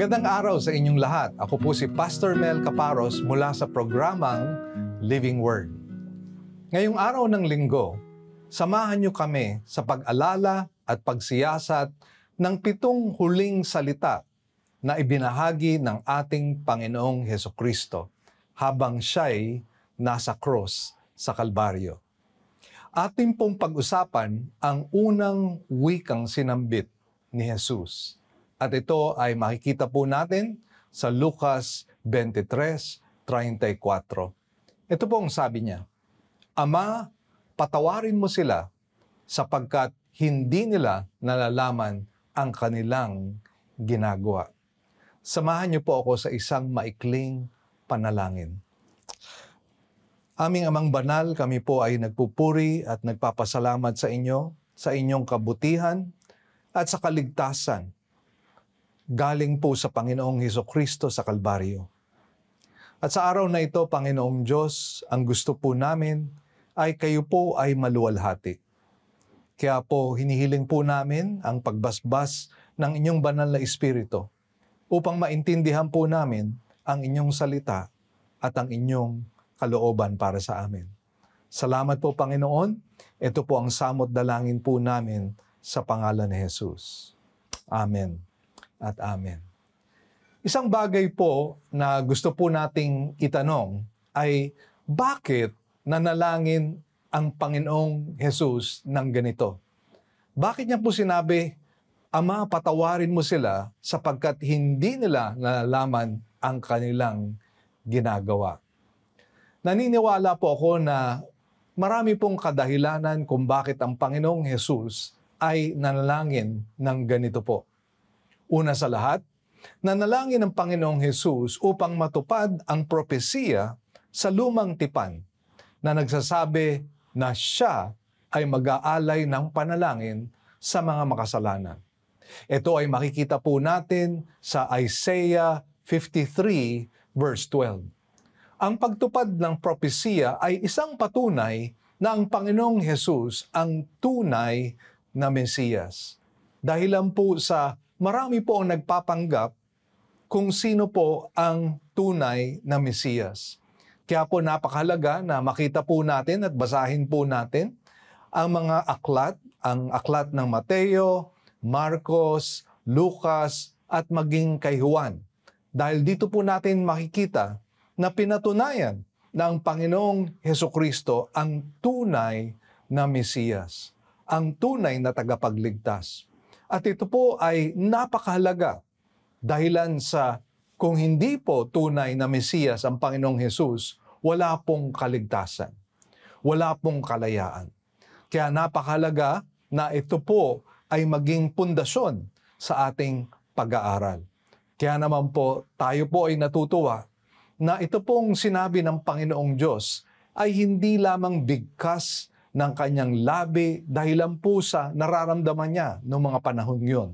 Magandang araw sa inyong lahat. Ako po si Pastor Mel Caparos mula sa programang Living Word. Ngayong araw ng linggo, samahan niyo kami sa pag-alala at pagsiyasat ng 7 huling salita na ibinahagi ng ating Panginoong Hesukristo habang siya'y nasa cross sa Kalbaryo. Ating pong pag-usapan ang unang wikang sinambit ni Jesus. At ito ay makikita po natin sa Lucas 23:34. Ito po ang sabi niya, Ama, patawarin mo sila sapagkat hindi nila nalalaman ang kanilang ginagawa. Samahan niyo po ako sa isang maikling panalangin. Aming Amang Banal, kami po ay nagpupuri at nagpapasalamat sa inyo, sa inyong kabutihan at sa kaligtasan galing po sa Panginoong Hesukristo sa Kalbaryo. At sa araw na ito, Panginoong Diyos, ang gusto po namin ay kayo po ay maluwalhati. Kaya po hinihiling po namin ang pagbasbas ng inyong banal na Espiritu upang maintindihan po namin ang inyong salita at ang inyong kalooban para sa amin. Salamat po, Panginoon. Ito po ang samot dalangin po namin sa pangalan ni Jesus. Amen at amen. Isang bagay po na gusto po nating itanong ay bakit nanalangin ang Panginoong Jesus ng ganito? Bakit niya po sinabi, Ama, patawarin mo sila sapagkat hindi nila nalalaman ang kanilang ginagawa? Naniniwala po ako na marami pong kadahilanan kung bakit ang Panginoong Jesus ay nanalangin ng ganito po. Una sa lahat, nanalangin ng Panginoong Jesus upang matupad ang propesiya sa lumang tipan na nagsasabi na siya ay mag-aalay ng panalangin sa mga makasalanan. Ito ay makikita po natin sa Isaiah 53 verse 12. Ang pagtupad ng propesiya ay isang patunay na ang Panginoong Jesus ang tunay na Mesiyas. Dahilan po sa marami po ang nagpapanggap kung sino po ang tunay na Mesiyas. Kaya po napakahalaga na makita po natin at basahin po natin ang mga aklat, ang aklat ng Mateo, Marcos, Lucas at maging kay Juan. Dahil dito po natin makikita na pinatunayan na ang Panginoong Hesukristo ang tunay na Mesiyas, ang tunay na tagapagligtas. At ito po ay napakahalaga dahilan sa kung hindi po tunay na Mesiyas ang Panginoong Jesus, wala pong kaligtasan, wala pong kalayaan. Kaya napakahalaga na ito po ay maging pundasyon sa ating pag-aaral. Kaya naman po tayo po ay natutuwa na ito pong sinabi ng Panginoong Diyos ay hindi lamang bigkas ng kanyang labi dahilan po sa nararamdaman niya noong mga panahon yun.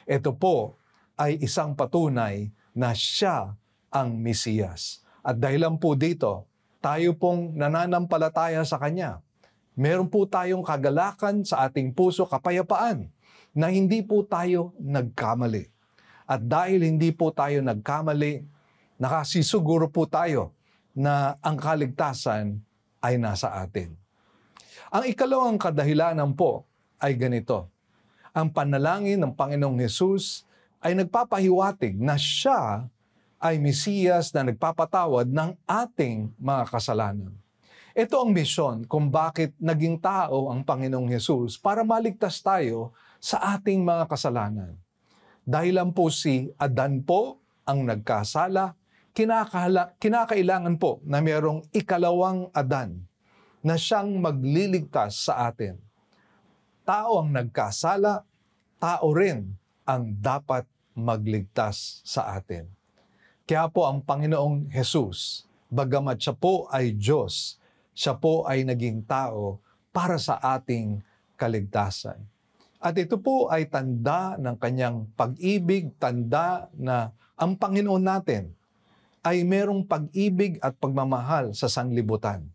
Ito po ay isang patunay na siya ang Mesiyas. At dahilan po dito, tayo pong nananampalataya sa Kanya. Meron po tayong kagalakan sa ating puso, kapayapaan, na hindi po tayo nagkamali. At dahil hindi po tayo nagkamali, nakasisiguro po tayo na ang kaligtasan ay nasa atin. Ang ikalawang kadahilanan po ay ganito. Ang panalangin ng Panginoong Hesus ay nagpapahiwatig na siya ay Mesiyas na nagpapatawad ng ating mga kasalanan. Ito ang misyon kung bakit naging tao ang Panginoong Hesus para maligtas tayo sa ating mga kasalanan. Dahilan po si Adan po ang nagkasala, kinakailangan po na mayroong ikalawang Adan na siyang magliligtas sa atin. Tao ang nagkasala, tao rin ang dapat magligtas sa atin. Kaya po ang Panginoong Jesus, bagamat siya po ay Diyos, siya po ay naging tao para sa ating kaligtasan. At ito po ay tanda ng kanyang pag-ibig, tanda na ang Panginoon natin ay merong pag-ibig at pagmamahal sa sanlibutan.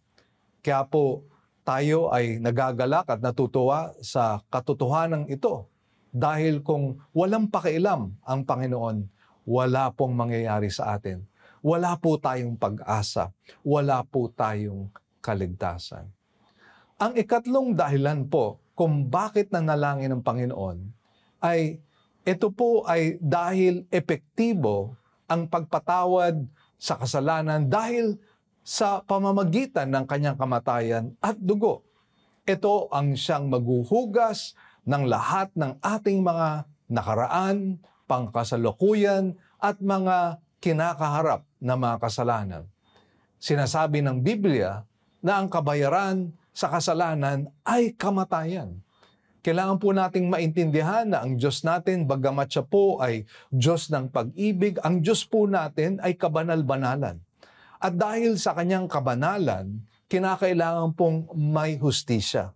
Kaya po tayo ay nagagalak at natutuwa sa katotohanan ito. Dahil kung walang pakialam ang Panginoon, wala pong mangyayari sa atin. Wala po tayong pag-asa. Wala po tayong kaligtasan. Ang ikatlong dahilan po kung bakit nanalangin ng Panginoon ay ito po ay dahil epektibo ang pagpatawad sa kasalanan dahil sa pamamagitan ng kanyang kamatayan at dugo. Ito ang siyang maghuhugas ng lahat ng ating mga nakaraan, pangkasalukuyan at mga kinakaharap na mga kasalanan. Sinasabi ng Biblia na ang kabayaran sa kasalanan ay kamatayan. Kailangan po nating maintindihan na ang Diyos natin, bagamat siya po ay Diyos ng pag-ibig, ang Diyos po natin ay kabanal-banalan. At dahil sa kanyang kabanalan, kinakailangan pong may hustisya.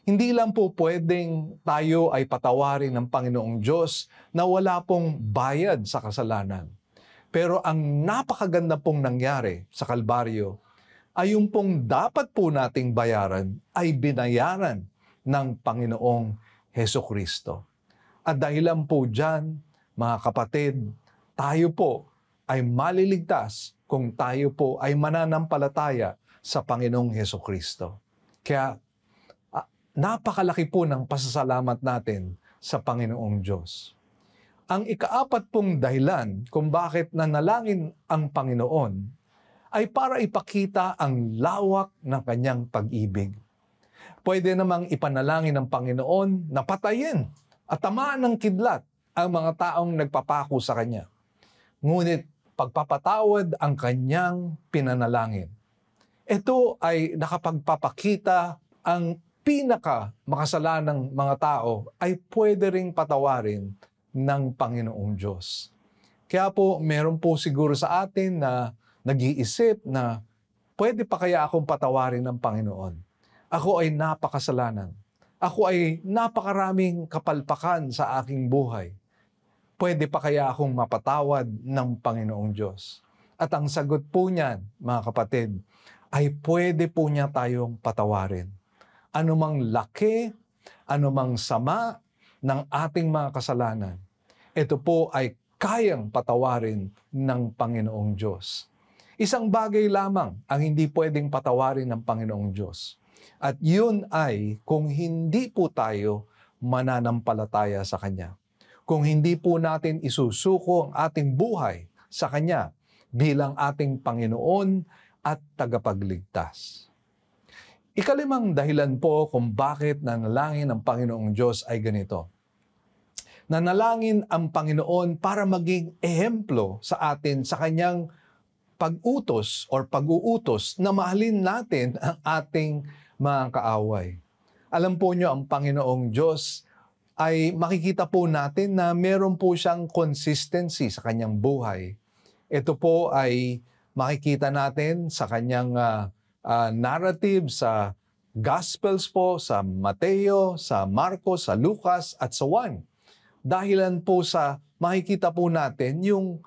Hindi lang po pwedeng tayo ay patawarin ng Panginoong Diyos na wala pong bayad sa kasalanan. Pero ang napakaganda pong nangyari sa Kalbaryo ay yung pong dapat po nating bayaran ay binayaran ng Panginoong Hesukristo. At dahilan po dyan, mga kapatid, tayo po ay maliligtas kung tayo po ay mananampalataya sa Panginoong Hesukristo. Kaya napakalaki po ng pasasalamat natin sa Panginoong Diyos. Ang ikaapat pong dahilan kung bakit nanalangin ang Panginoon ay para ipakita ang lawak ng kanyang pag-ibig. Pwede namang ipanalangin ng Panginoon na patayin at tamaan ng kidlat ang mga taong nagpapako sa Kanya. Ngunit pagpapatawad ang Kanyang pinanalangin. Ito ay nakapagpapakita ang pinaka-makasalanang mga tao ay pwede ring patawarin ng Panginoong Diyos. Kaya po, meron po siguro sa atin na nag-iisip na pwede pa kaya akong patawarin ng Panginoon? Ako ay napakasalanan. Ako ay napakaraming kapalpakan sa aking buhay. Pwede pa kaya akong mapatawad ng Panginoong Diyos? At ang sagot po niyan, mga kapatid, ay pwede po niya tayong patawarin. Anumang laki, anumang sama ng ating mga kasalanan, ito po ay kayang patawarin ng Panginoong Diyos. Isang bagay lamang ang hindi pwedeng patawarin ng Panginoong Diyos. At yun ay kung hindi po tayo mananampalataya sa Kanya. Kung hindi po natin isusuko ang ating buhay sa Kanya bilang ating Panginoon at tagapagligtas. Ikalimang dahilan po kung bakit nanalangin ang Panginoong Diyos ay ganito. Nanalangin ang Panginoon para maging ehemplo sa atin sa Kanyang pag-utos or pag-uutos na mahalin natin ang ating mga kaaway. Alam po nyo, ang Panginoong Diyos ay makikita po natin na meron po siyang consistency sa kanyang buhay. Ito po ay makikita natin sa kanyang narrative sa Gospels po, sa Mateo, sa Marcos, sa Lucas at sa Juan. Dahilan po sa makikita po natin yung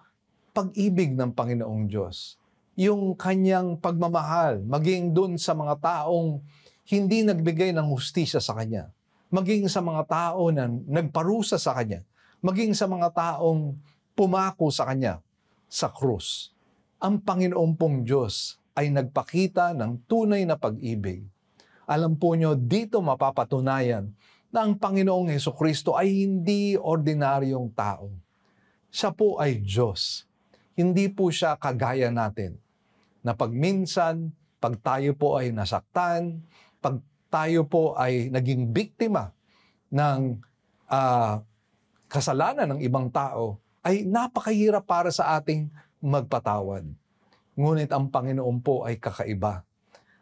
pag-ibig ng Panginoong Diyos. Yung kanyang pagmamahal, maging dun sa mga taong hindi nagbigay ng hustisya sa Kanya. Maging sa mga tao na nagparusa sa Kanya. Maging sa mga taong pumako sa Kanya sa krus. Ang Panginoon pong Diyos ay nagpakita ng tunay na pag-ibig. Alam po nyo, dito mapapatunayan na ang Panginoong Hesukristo ay hindi ordinaryong tao. Siya po ay Diyos. Hindi po siya kagaya natin. Na pag minsan, pag tayo po ay nasaktan, pag tayo po ay naging biktima ng kasalanan ng ibang tao, ay napakahirap para sa ating magpatawad. Ngunit ang Panginoon po ay kakaiba.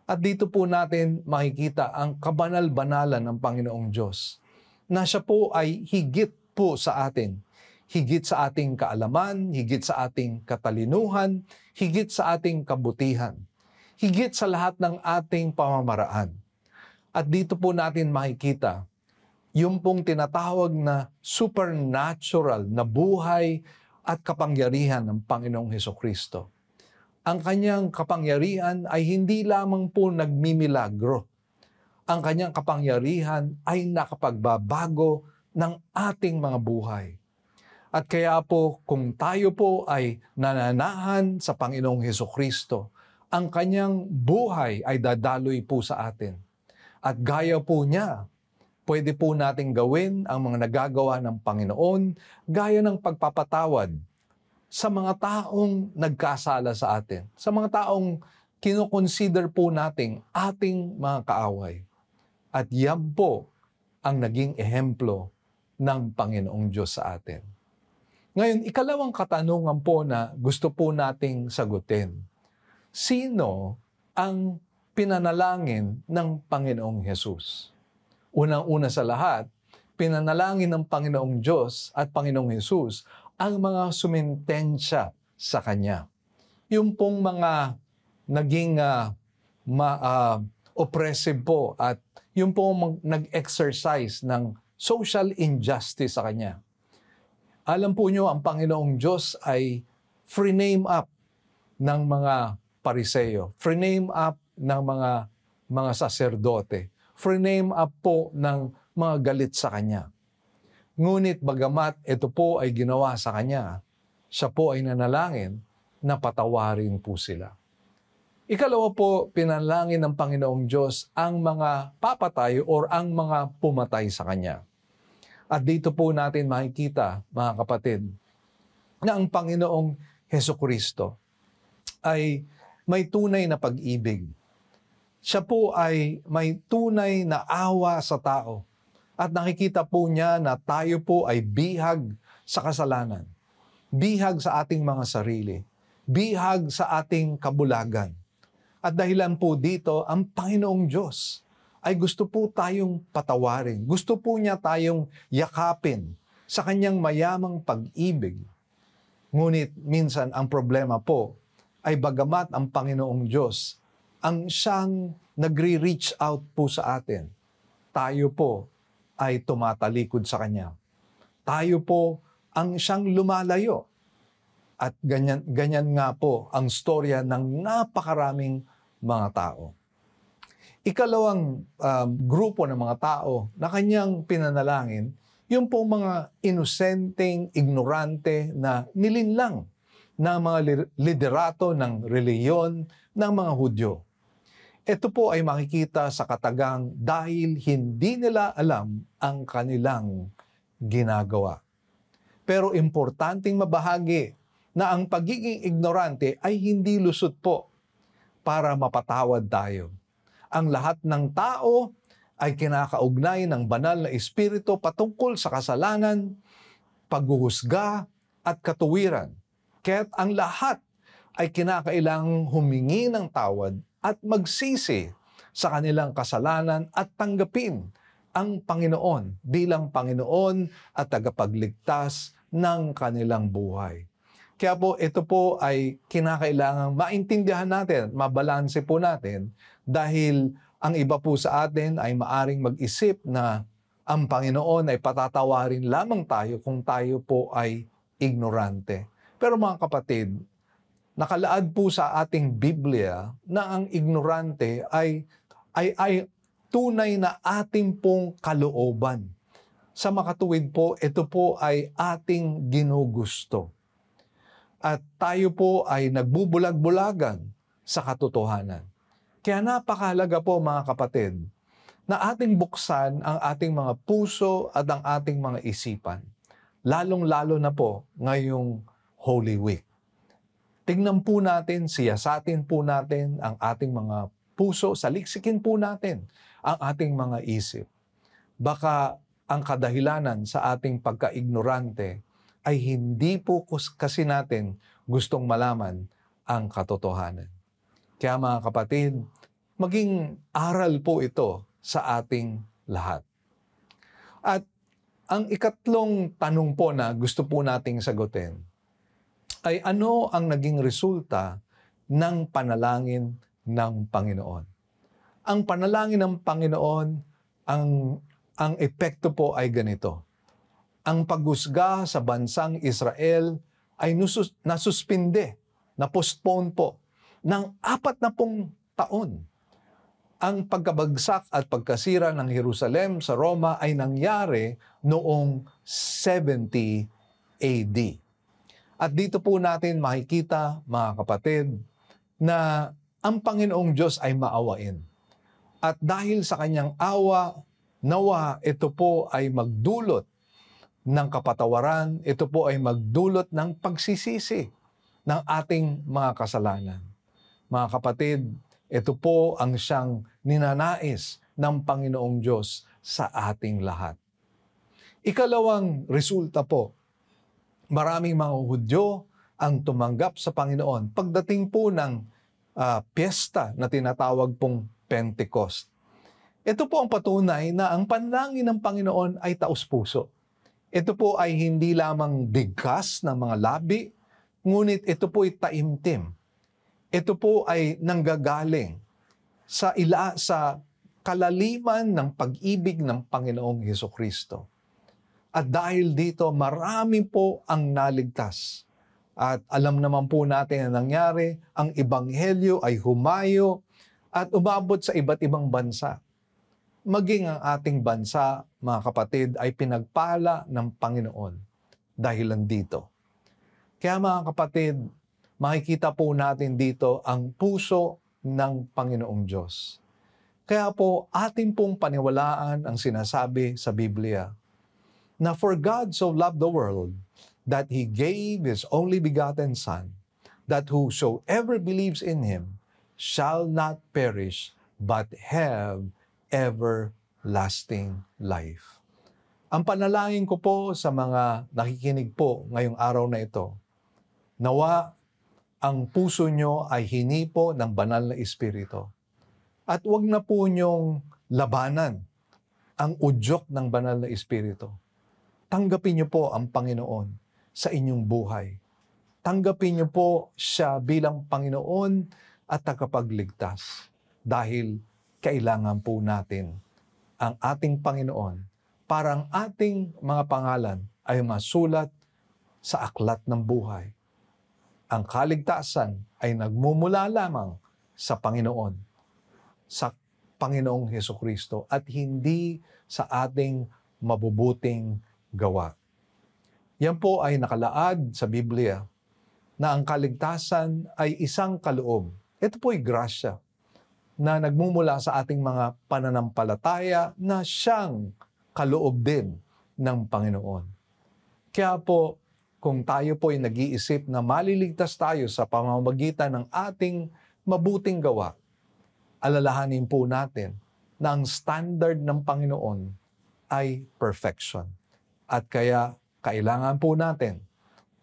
At dito po natin makikita ang kabanal-banalan ng Panginoong Diyos, na siya po ay higit po sa atin. Higit sa ating kaalaman, higit sa ating katalinuhan, higit sa ating kabutihan, higit sa lahat ng ating pamamaraan. At dito po natin makikita yung pong tinatawag na supernatural na buhay at kapangyarihan ng Panginoong Hesukristo. Ang kanyang kapangyarihan ay hindi lamang po nagmimilagro. Ang kanyang kapangyarihan ay nakapagbabago ng ating mga buhay. At kaya po, kung tayo po ay nananahan sa Panginoong Hesukristo, ang kanyang buhay ay dadaloy po sa atin. At gaya po niya, pwede po nating gawin ang mga nagagawa ng Panginoon, gaya ng pagpapatawad sa mga taong nagkasala sa atin, sa mga taong kinoconsider po nating ating mga kaaway. At yan po ang naging ehemplo ng Panginoong Diyos sa atin. Ngayon, ikalawang katanungan po na gusto po nating sagutin. Sino ang pinanalangin ng Panginoong Hesus? Unang-una sa lahat, pinanalangin ng Panginoong Diyos at Panginoong Hesus ang mga sumentensya sa Kanya. Yung pong mga naging oppressive po at yung pong nag-exercise ng social injustice sa Kanya. Alam po nyo, ang Panginoong Diyos ay free name up ng mga Pariseo, free name up ng mga saserdote, free name up po ng mga galit sa Kanya. Ngunit bagamat ito po ay ginawa sa Kanya, siya po ay nanalangin na patawarin po sila. Ikalawa po, pinalangin ng Panginoong Diyos ang mga papatay or ang mga pumatay sa Kanya. At dito po natin makikita, mga kapatid, na ang Panginoong Hesukristo ay may tunay na pag-ibig. Siya po ay may tunay na awa sa tao. At nakikita po niya na tayo po ay bihag sa kasalanan. Bihag sa ating mga sarili. Bihag sa ating kabulagan. At dahilan po dito, ang Panginoong Diyos ay gusto po tayong patawarin. Gusto po niya tayong yakapin sa kanyang mayamang pag-ibig. Ngunit minsan ang problema po ay bagamat ang Panginoong Diyos ang siyang nagre-reach out po sa atin, tayo po ay tumatalikod sa Kanya. Tayo po ang siyang lumalayo. At ganyan nga po ang storya ng napakaraming mga tao. Ikalawang grupo ng mga tao na kanyang pinanalangin, yung po mga inosenteng, ignorante na nilinlang ng mga liderato ng reliyon ng mga Hudyo. Ito po ay makikita sa katagang dahil hindi nila alam ang kanilang ginagawa. Pero importanteng mabahagi na ang pagiging ignorante ay hindi lusot po para mapatawad tayo. Ang lahat ng tao ay kinakaugnay ng banal na espiritu patungkol sa kasalanan, paghuhusga at katuwiran. Kaya't ang lahat ay kinakailangang humingi ng tawad at magsisi sa kanilang kasalanan at tanggapin ang Panginoon bilang Panginoon at tagapagligtas ng kanilang buhay. Kaya po ito po ay kinakailangang maintindihan natin, mabalanse po natin dahil ang iba po sa atin ay maaring mag-isip na ang Panginoon ay patatawarin lamang tayo kung tayo po ay ignorante. Pero mga kapatid, nakalaad po sa ating Biblia na ang ignorante ay tunay na ating pong kalooban. Sa makatuwid po, ito po ay ating ginugusto. At tayo po ay nagbubulag-bulagan sa katotohanan. Kaya napakahalaga po mga kapatid na ating buksan ang ating mga puso at ang ating mga isipan. Lalong-lalo na po ngayong Holy Week. Tingnan po natin, siyasatin po natin ang ating mga puso, saliksikin po natin ang ating mga isip. Baka ang kadahilanan sa ating pagka-ignorante ay hindi po kasi natin gustong malaman ang katotohanan. Kaya mga kapatid, maging aral po ito sa ating lahat. At ang ikatlong tanong po na gusto po nating sagutin ay ano ang naging resulta ng panalangin ng Panginoon. Ang panalangin ng Panginoon, ang epekto po ay ganito. Ang paghusga sa bansang Israel ay nasuspinde, na-postpone po ng 40 taon. Ang pagkabagsak at pagkasira ng Jerusalem sa Roma ay nangyari noong 70 AD. At dito po natin makikita, mga kapatid, na ang Panginoong Diyos ay maawain. At dahil sa kanyang awa, nawa ito po ay magdulot ng kapatawaran, ito po ay magdulot ng pagsisisi ng ating mga kasalanan. Mga kapatid, ito po ang siyang ninanais ng Panginoong Diyos sa ating lahat. Ikalawang resulta po, maraming mga Hudyo ang tumanggap sa Panginoon pagdating po ng piyesta na tinatawag pong Pentecost. Ito po ang patunay na ang panalangin ng Panginoon ay taos-puso. Ito po ay hindi lamang bigkas ng mga labi, ngunit ito po ay taimtim. Ito po ay nanggagaling sa kalaliman ng pag-ibig ng Panginoong Hesukristo. At dahil dito, marami po ang naligtas. At alam naman po natin na nangyari, ang Ebanghelyo ay humayo at umabot sa iba't ibang bansa. Maging ang ating bansa, mga kapatid, ay pinagpala ng Panginoon dahilan dito. Kaya mga kapatid, makikita po natin dito ang puso ng Panginoong Diyos. Kaya po, ating pong paniwalaan ang sinasabi sa Biblia na for God so loved the world that He gave His only begotten Son, that whosoever believes in Him shall not perish, but have everlasting life. Ang panalangin ko po sa mga nakikinig po ngayong araw na ito, nawa ang puso nyo ay hinipo ng banal na Espiritu. At huwag na po nyong labanan ang udyok ng banal na Espiritu. Tanggapin nyo po ang Panginoon sa inyong buhay. Tanggapin nyo po siya bilang Panginoon at tagapagligtas. Dahil kailangan po natin ang ating Panginoon para ang ating mga pangalan ay masulat sa aklat ng buhay. Ang kaligtasan ay nagmumula lamang sa Panginoon, sa Panginoong Hesukristo at hindi sa ating mabubuting gawa. Yan po ay nakalaad sa Biblia na ang kaligtasan ay isang kaloob. Ito po ay grasya na nagmumula sa ating mga pananampalataya na siyang kaloob din ng Panginoon. Kaya po, kung tayo po ay nag-iisip na maliligtas tayo sa pamamagitan ng ating mabuting gawa, alalahanin po natin na ang standard ng Panginoon ay perfection. At kaya kailangan po natin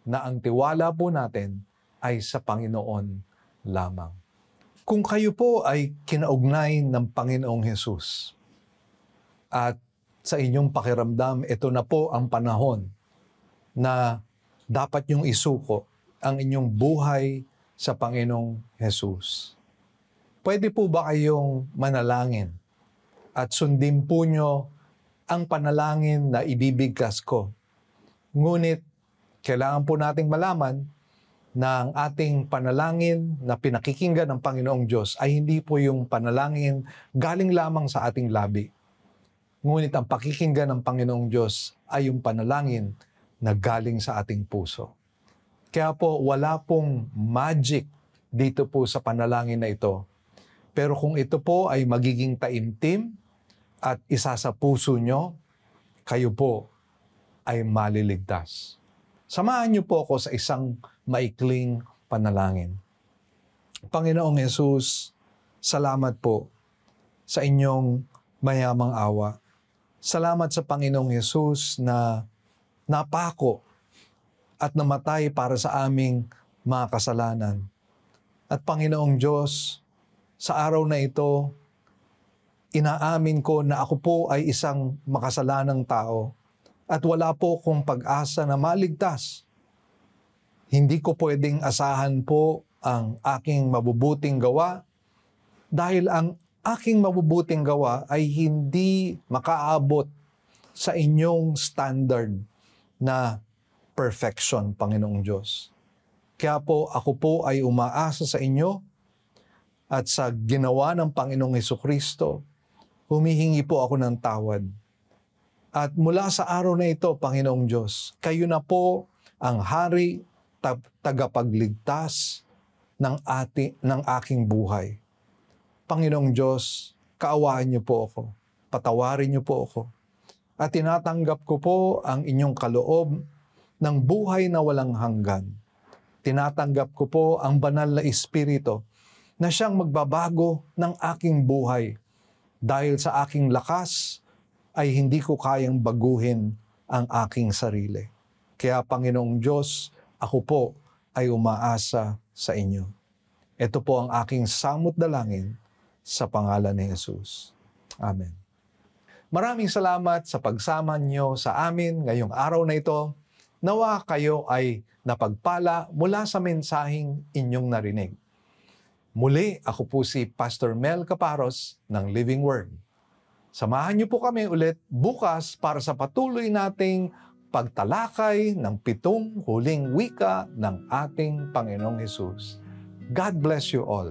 na ang tiwala po natin ay sa Panginoon lamang. Kung kayo po ay kinaugnay ng Panginoong Hesus at sa inyong pakiramdam, ito na po ang panahon na dapat niyong isuko ang inyong buhay sa Panginoong Hesus. Pwede po ba kayong manalangin at sundin po nyo ang panalangin na ibibigkas ko? Ngunit, kailangan po nating malaman na ang ating panalangin na pinakikinggan ng Panginoong Diyos ay hindi po yung panalangin galing lamang sa ating labi. Ngunit ang pakikinggan ng Panginoong Diyos ay yung panalangin na galing sa ating puso. Kaya po wala pong magic dito po sa panalangin na ito. Pero kung ito po ay magiging taimtim at isa sa puso nyo, kayo po ay maliligtas. Samahan niyo po ako sa isang maikling panalangin. Panginoong Hesus, salamat po sa inyong mayamang awa. Salamat sa Panginoong Hesus na napako at namatay para sa aming mga kasalanan. At Panginoong Diyos, sa araw na ito, inaamin ko na ako po ay isang makasalanang tao at wala po akong pag-asa na maligtas. Hindi ko pwedeng asahan po ang aking mabubuting gawa dahil ang aking mabubuting gawa ay hindi makaabot sa inyong standard na perfection, Panginoong Diyos. Kaya po ako po ay umaasa sa inyo at sa ginawa ng Panginoong Hesukristo, humihingi po ako ng tawad. At mula sa araw na ito, Panginoong Diyos, kayo na po ang hari, tagapagligtas ng aking buhay. Panginoong Diyos, kaawaan niyo po ako. Patawarin niyo po ako. At tinatanggap ko po ang inyong kaloob ng buhay na walang hanggan. Tinatanggap ko po ang banal na Espiritu na siyang magbabago ng aking buhay. Dahil sa aking lakas ay hindi ko kayang baguhin ang aking sarili. Kaya Panginoong Diyos, ako po ay umaasa sa inyo. Ito po ang aking samot dalangin sa pangalan ni Jesus. Amen. Maraming salamat sa pagsama niyo sa amin ngayong araw na ito. Nawa kayo ay napagpala mula sa mensaheng inyong narinig. Muli, ako po si Pastor Mel Caparos ng Living Word. Samahan niyo po kami ulit bukas para sa patuloy nating pagtalakay ng 7 huling wika ng ating Panginoong Hesus. God bless you all.